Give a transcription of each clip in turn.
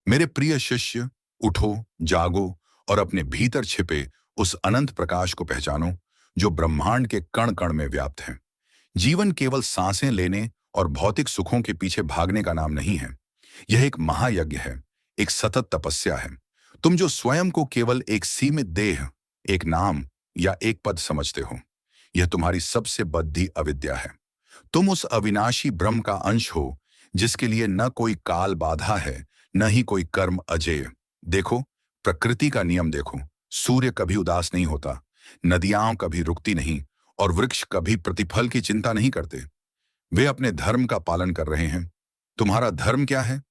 मेरे प्रिय शिष्य, उठो, जागो और अपने भीतर छिपे उस अनंत प्रकाश को पहचानो जो ब्रह्मांड के कण कण में व्याप्त है। जीवन केवल सांसें लेने और भौतिक सुखों के पीछे भागने का नाम नहीं है। यह एक महायज्ञ है, एक सतत तपस्या है। तुम जो स्वयं को केवल एक सीमित देह, एक नाम या एक पद समझते हो, यह तुम्हारी सबसे बद्धी अविद्या है। तुम उस अविनाशी ब्रह्म का अंश हो जिसके लिए न कोई काल बाधा है, न ही कोई कर्म अजेय। देखो, प्रकृति का नियम देखो। सूर्य कभी उदास नहीं होता, नदियां कभी रुकती नहीं और वृक्ष कभी प्रतिफल की चिंता नहीं करते। वे अपने धर्म का पालन कर रहे हैं। तुम्हारा धर्म क्या है?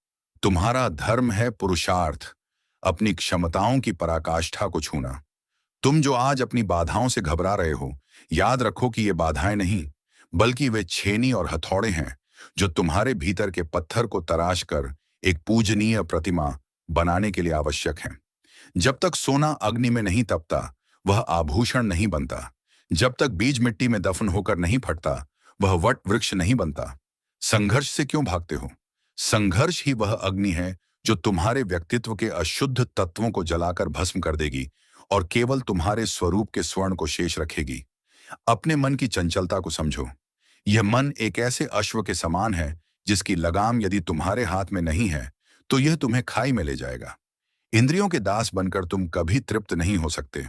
तुम्हारा धर्म है पुरुषार्थ, अपनी क्षमताओं की पराकाष्ठा को छूना। तुम जो आज अपनी बाधाओं से घबरा रहे हो, याद रखो कि ये बाधाएं नहीं, बल्कि वे छेनी और हथौड़े हैं जो तुम्हारे भीतर के पत्थर को तराश कर एक पूजनीय प्रतिमा बनाने के लिए आवश्यक हैं। जब तक सोना अग्नि में नहीं तपता, वह आभूषण नहीं बनता। जब तक बीज मिट्टी में दफन होकर नहीं फटता, वह वट वृक्ष नहीं बनता। संघर्ष से क्यों भागते हो? संघर्ष ही वह अग्नि है जो तुम्हारे व्यक्तित्व के अशुद्ध तत्वों को जलाकर भस्म कर देगी और केवल तुम्हारे स्वरूप के स्वर्ण को शेष रखेगी। अपने मन की चंचलता को समझो। यह मन एक ऐसे अश्व के समान है जिसकी लगाम यदि तुम्हारे हाथ में नहीं है तो यह तुम्हें खाई में ले जाएगा। इंद्रियों के दास बनकर तुम कभी तृप्त नहीं हो सकते,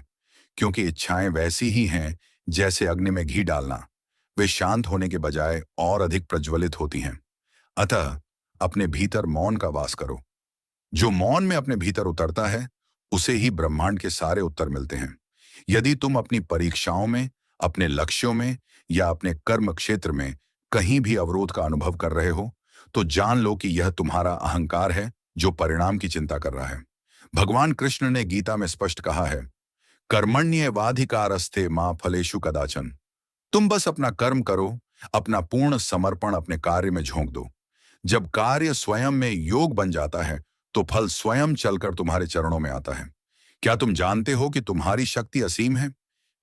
क्योंकि इच्छाएं वैसी ही हैं जैसे अग्नि में घी डालना। वे शांत होने के बजाय और अधिक प्रज्वलित होती हैं। अतः अपने भीतर मौन का वास करो। जो मौन में अपने भीतर उतरता है, उसे ही ब्रह्मांड के सारे उत्तर मिलते हैं। यदि तुम अपनी परीक्षाओं में, अपने लक्ष्यों में या अपने कर्म क्षेत्र में कहीं भी अवरोध का अनुभव कर रहे हो, तो जान लो कि यह तुम्हारा अहंकार है जो परिणाम की चिंता कर रहा है। भगवान कृष्ण ने गीता में स्पष्ट कहा है, कर्मण्येवाधिकारस्ते मां फलेषु कदाचन। तुम बस अपना कर्म करो, अपना पूर्ण समर्पण अपने कार्य में झोंक दो। जब कार्य स्वयं में योग बन जाता है तो फल स्वयं चलकर तुम्हारे चरणों में आता है। क्या तुम जानते हो कि तुम्हारी शक्ति असीम है?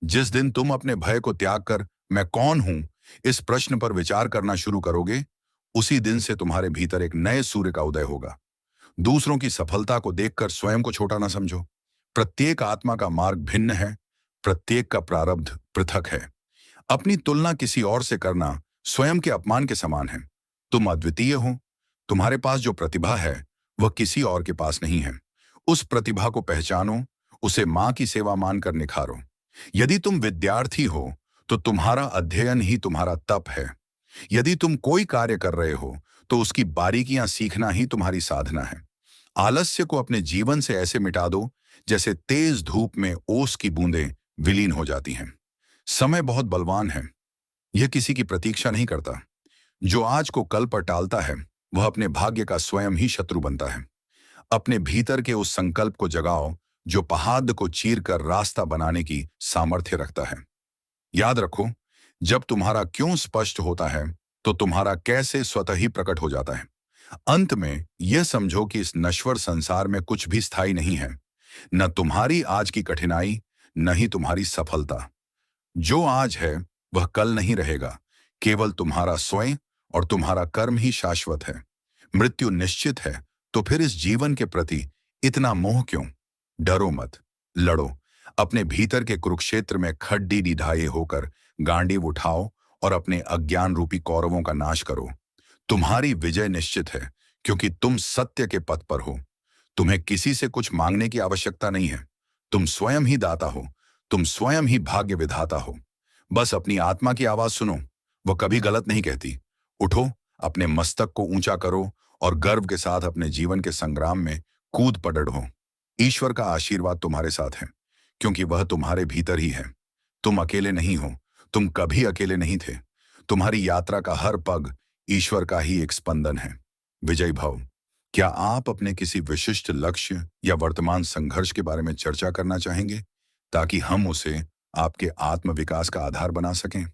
जिस दिन तुम अपने भय को त्याग कर मैं कौन हूं इस प्रश्न पर विचार करना शुरू करोगे, उसी दिन से तुम्हारे भीतर एक नए सूर्य का उदय होगा। दूसरों की सफलता को देखकर स्वयं को छोटा ना समझो। प्रत्येक आत्मा का मार्ग भिन्न है, प्रत्येक का प्रारब्ध पृथक है। अपनी तुलना किसी और से करना स्वयं के अपमान के समान है। तुम अद्वितीय हो। तुम्हारे पास जो प्रतिभा है वह किसी और के पास नहीं है। उस प्रतिभा को पहचानो, उसे मां की सेवा मानकर निखारो। यदि तुम विद्यार्थी हो तो तुम्हारा अध्ययन ही तुम्हारा तप है। यदि तुम कोई कार्य कर रहे हो तो उसकी बारीकियां सीखना ही तुम्हारी साधना है। आलस्य को अपने जीवन से ऐसे मिटा दो जैसे तेज धूप में ओस की बूंदें विलीन हो जाती हैं। समय बहुत बलवान है, यह किसी की प्रतीक्षा नहीं करता। जो आज को कल पर टालता है वह अपने भाग्य का स्वयं ही शत्रु बनता है। अपने भीतर के उस संकल्प को जगाओ जो पहाड़ को चीरकर रास्ता बनाने की सामर्थ्य रखता है। याद रखो, जब तुम्हारा क्यों स्पष्ट होता है तो तुम्हारा कैसे स्वतः ही प्रकट हो जाता है। अंत में यह समझो कि इस नश्वर संसार में कुछ भी स्थायी नहीं है, न तुम्हारी आज की कठिनाई, न ही तुम्हारी सफलता। जो आज है वह कल नहीं रहेगा। केवल तुम्हारा स्वयं और तुम्हारा कर्म ही शाश्वत है। मृत्यु निश्चित है, तो फिर इस जीवन के प्रति इतना मोह क्यों? डरो मत, लड़ो। अपने भीतर के कुरुक्षेत्र में खड्डी निढाए होकर गांडीव उठाओ और अपने अज्ञान रूपी कौरवों का नाश करो। तुम्हारी विजय निश्चित है, क्योंकि तुम सत्य के पथ पर हो। तुम्हें किसी से कुछ मांगने की आवश्यकता नहीं है। तुम स्वयं ही दाता हो, तुम स्वयं ही भाग्य विधाता हो। बस अपनी आत्मा की आवाज सुनो, वह कभी गलत नहीं कहती। उठो, अपने मस्तक को ऊंचा करो और गर्व के साथ अपने जीवन के संग्राम में कूद पड़ो। ईश्वर का आशीर्वाद तुम्हारे साथ है, क्योंकि वह तुम्हारे भीतर ही है। तुम अकेले नहीं हो, तुम कभी अकेले नहीं थे। तुम्हारी यात्रा का हर पग ईश्वर का ही एक स्पंदन है। विजयी भव। क्या आप अपने किसी विशिष्ट लक्ष्य या वर्तमान संघर्ष के बारे में चर्चा करना चाहेंगे, ताकि हम उसे आपके आत्म विकास का आधार बना सकें?